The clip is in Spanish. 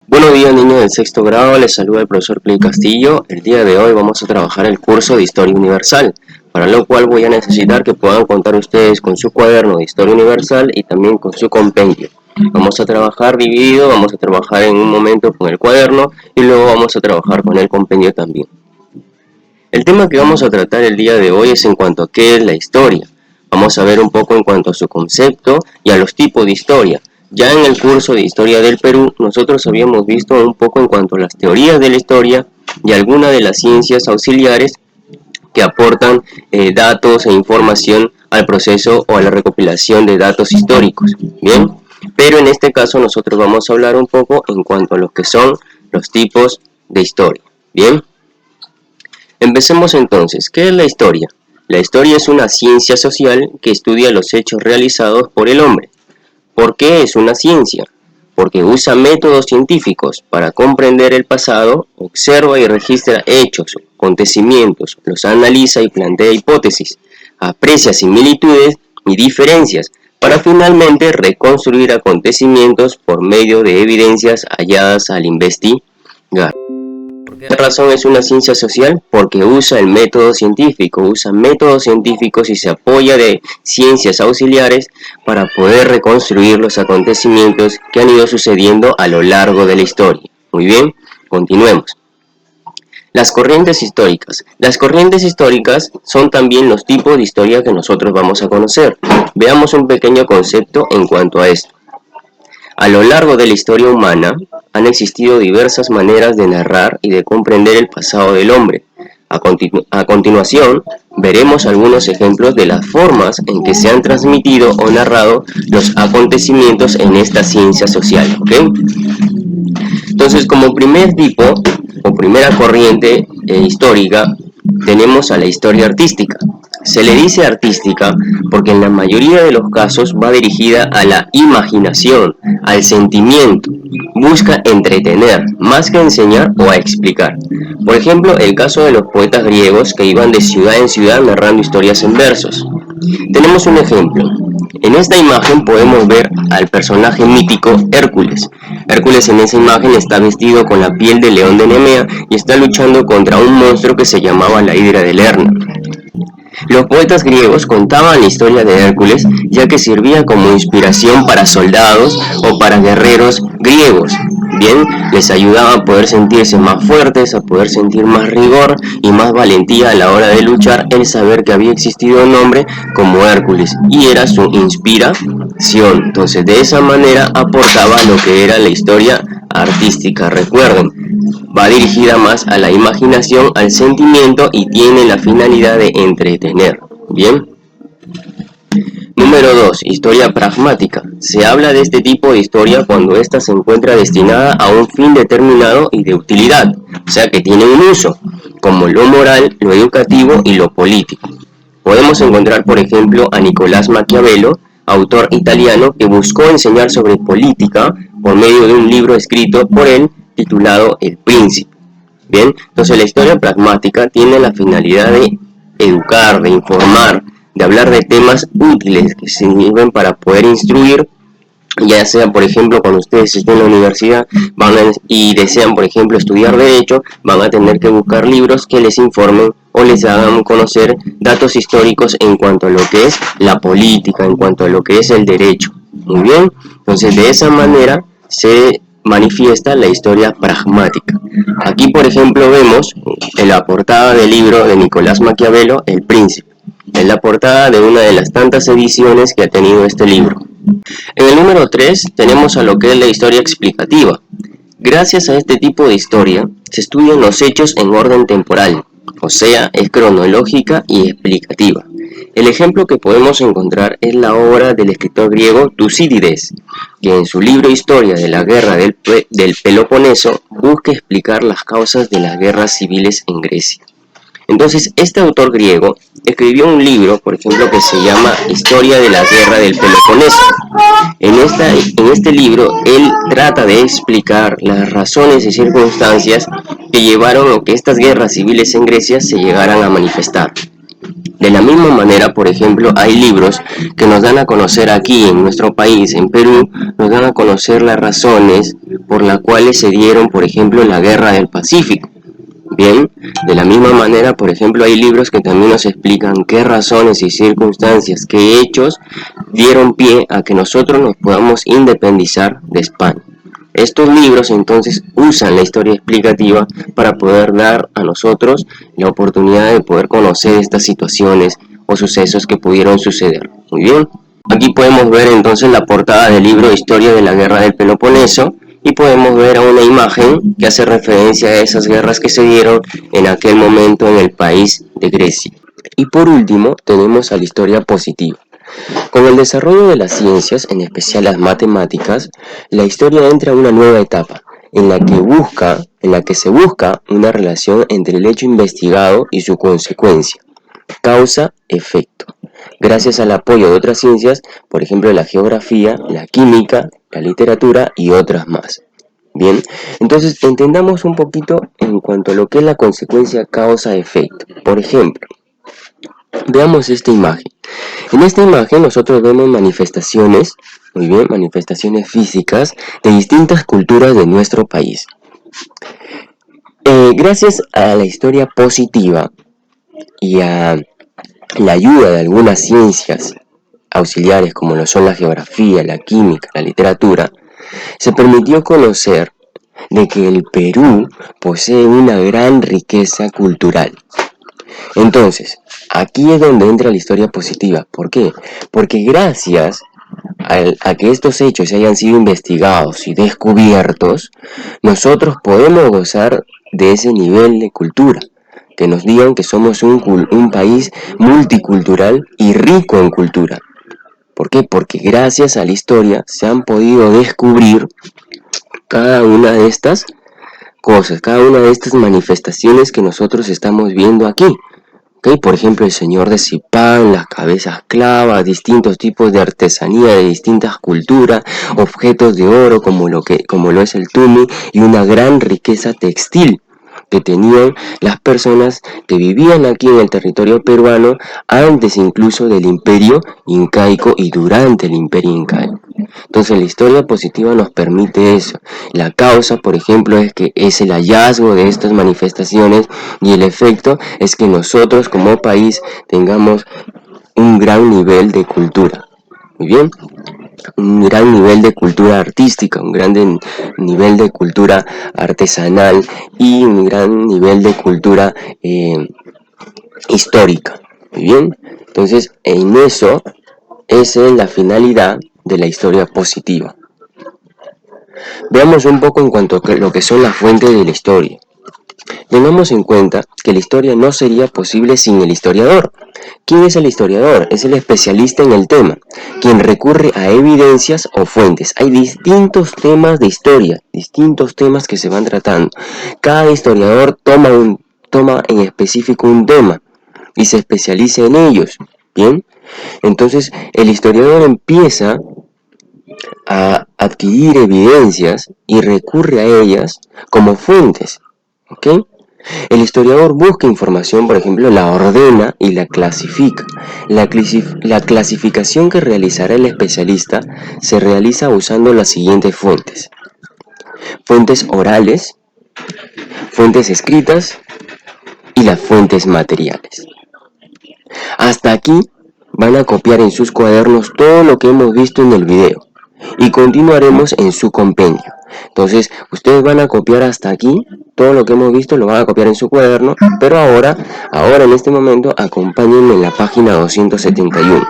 Buenos días, niños del sexto grado, les saluda el profesor Play Castillo. El día de hoy vamos a trabajar el curso de Historia Universal, para lo cual voy a necesitar que puedan contar ustedes con su cuaderno de Historia Universal y también con su compendio. Vamos a trabajar dividido, vamos a trabajar en un momento con el cuaderno y luego vamos a trabajar con el compendio también. El tema que vamos a tratar el día de hoy es en cuanto a qué es la historia. Vamos a ver un poco en cuanto a su concepto y a los tipos de historia. Ya en el curso de Historia del Perú, nosotros habíamos visto un poco en cuanto a las teorías de la historia y algunas de las ciencias auxiliares que aportan datos e información al proceso o a la recopilación de datos históricos. Bien, pero en este caso nosotros vamos a hablar un poco en cuanto a lo que son los tipos de historia. Bien, empecemos entonces. ¿Qué es la historia? La historia es una ciencia social que estudia los hechos realizados por el hombre. ¿Por qué es una ciencia? Porque usa métodos científicos para comprender el pasado, observa y registra hechos, acontecimientos, los analiza y plantea hipótesis, aprecia similitudes y diferencias, para finalmente reconstruir acontecimientos por medio de evidencias halladas al investigar. ¿Por qué razón es una ciencia social? Porque usa el método científico, usa métodos científicos y se apoya de ciencias auxiliares para poder reconstruir los acontecimientos que han ido sucediendo a lo largo de la historia. Muy bien, continuemos. Las corrientes históricas. Las corrientes históricas son también los tipos de historia que nosotros vamos a conocer. Veamos un pequeño concepto en cuanto a esto. A lo largo de la historia humana han existido diversas maneras de narrar y de comprender el pasado del hombre. A continuación, veremos algunos ejemplos de las formas en que se han transmitido o narrado los acontecimientos en esta ciencia social. ¿Okay? Entonces, como primer tipo o primera corriente histórica, tenemos a la historia artística. Se le dice artística porque en la mayoría de los casos va dirigida a la imaginación, al sentimiento, busca entretener, más que enseñar o a explicar. Por ejemplo, el caso de los poetas griegos que iban de ciudad en ciudad narrando historias en versos. Tenemos un ejemplo. En esta imagen podemos ver al personaje mítico Hércules. Hércules en esa imagen está vestido con la piel de león de Nemea y está luchando contra un monstruo que se llamaba la Hidra de Lerna. Los poetas griegos contaban la historia de Hércules, ya que servía como inspiración para soldados o para guerreros griegos. Bien, les ayudaba a poder sentirse más fuertes, a poder sentir más rigor y más valentía a la hora de luchar, el saber que había existido un hombre como Hércules y era su inspiración. Entonces, de esa manera aportaba lo que era la historia artística. Recuerden, va dirigida más a la imaginación, al sentimiento y tiene la finalidad de entretener. Bien. Número 2. Historia pragmática. Se habla de este tipo de historia cuando ésta se encuentra destinada a un fin determinado y de utilidad, o sea que tiene un uso, como lo moral, lo educativo y lo político. Podemos encontrar, por ejemplo, a Nicolás Maquiavelo, autor italiano que buscó enseñar sobre política por medio de un libro escrito por él titulado El Príncipe. Bien, entonces la historia pragmática tiene la finalidad de educar, de informar, de hablar de temas útiles que sirven para poder instruir, ya sea por ejemplo cuando ustedes estén en la universidad y desean por ejemplo estudiar derecho, van a tener que buscar libros que les informen o les hagan conocer datos históricos en cuanto a lo que es la política, en cuanto a lo que es el derecho. Muy bien, entonces de esa manera se manifiesta la historia pragmática. Aquí por ejemplo vemos en la portada del libro de Nicolás Maquiavelo, El Príncipe. Es la portada de una de las tantas ediciones que ha tenido este libro. En el número 3 tenemos a lo que es la historia explicativa. Gracias a este tipo de historia se estudian los hechos en orden temporal, o sea, es cronológica y explicativa. El ejemplo que podemos encontrar es la obra del escritor griego Tucídides, que en su libro Historia de la Guerra del Peloponeso busca explicar las causas de las guerras civiles en Grecia. Entonces, este autor griego escribió un libro, por ejemplo, que se llama Historia de la Guerra del Peloponeso. En este libro, él trata de explicar las razones y circunstancias que llevaron a que estas guerras civiles en Grecia se llegaran a manifestar. De la misma manera, por ejemplo, hay libros que nos dan a conocer aquí en nuestro país, en Perú, nos dan a conocer las razones por las cuales se dieron, por ejemplo, la Guerra del Pacífico. Bien, de la misma manera, por ejemplo, hay libros que también nos explican qué razones y circunstancias, qué hechos dieron pie a que nosotros nos podamos independizar de España. Estos libros entonces usan la historia explicativa para poder dar a nosotros la oportunidad de poder conocer estas situaciones o sucesos que pudieron suceder. Muy bien, aquí podemos ver entonces la portada del libro Historia de la Guerra del Peloponeso y podemos ver a una imagen que hace referencia a esas guerras que se dieron en aquel momento en el país de Grecia. Y por último tenemos a la historia positiva. Con el desarrollo de las ciencias, en especial las matemáticas, la historia entra en una nueva etapa, en la que se busca una relación entre el hecho investigado y su consecuencia, causa-efecto. Gracias al apoyo de otras ciencias, por ejemplo la geografía, la química, la literatura y otras más. Bien, entonces entendamos un poquito en cuanto a lo que es la consecuencia causa-efecto. Por ejemplo, veamos esta imagen. En esta imagen nosotros vemos manifestaciones, muy bien, manifestaciones físicas de distintas culturas de nuestro país. Gracias a la historia positiva y a la ayuda de algunas ciencias auxiliares como lo son la geografía, la química, la literatura, se permitió conocer de que el Perú posee una gran riqueza cultural. Entonces, aquí es donde entra la historia positiva. ¿Por qué? Porque gracias a que estos hechos hayan sido investigados y descubiertos, nosotros podemos gozar de ese nivel de cultura. Que nos digan que somos un país multicultural y rico en cultura. ¿Por qué? Porque gracias a la historia se han podido descubrir cada una de estas cosas, cada una de estas manifestaciones que nosotros estamos viendo aquí. ¿Okay? Por ejemplo, el señor de Zipán, las cabezas clavas, distintos tipos de artesanía de distintas culturas, objetos de oro como lo es el tumi y una gran riqueza textil que tenían las personas que vivían aquí en el territorio peruano antes incluso del imperio incaico y durante el imperio incaico. Entonces la historia positiva nos permite eso. La causa, por ejemplo, es el hallazgo de estas manifestaciones y el efecto es que nosotros como país tengamos un gran nivel de cultura. Muy bien, un gran nivel de cultura artística, un gran nivel de cultura artesanal y un gran nivel de cultura histórica. Muy bien, entonces en eso, esa es la finalidad de la historia positiva. Veamos un poco en cuanto a lo que son las fuentes de la historia. Tengamos en cuenta que la historia no sería posible sin el historiador. ¿Quién es el historiador? Es el especialista en el tema, quien recurre a evidencias o fuentes. Hay distintos temas de historia, distintos temas que se van tratando. Cada historiador toma en específico un tema y se especializa en ellos. ¿Bien? Entonces, el historiador empieza a adquirir evidencias y recurre a ellas como fuentes. ¿Ok? El historiador busca información, por ejemplo, la ordena y la clasifica. La clasificación que realizará el especialista se realiza usando las siguientes fuentes. Fuentes orales, fuentes escritas y las fuentes materiales. Hasta aquí van a copiar en sus cuadernos todo lo que hemos visto en el video y continuaremos en su compendio. Entonces, ustedes van a copiar hasta aquí, todo lo que hemos visto lo van a copiar en su cuaderno, pero ahora en este momento, acompáñenme en la página 271.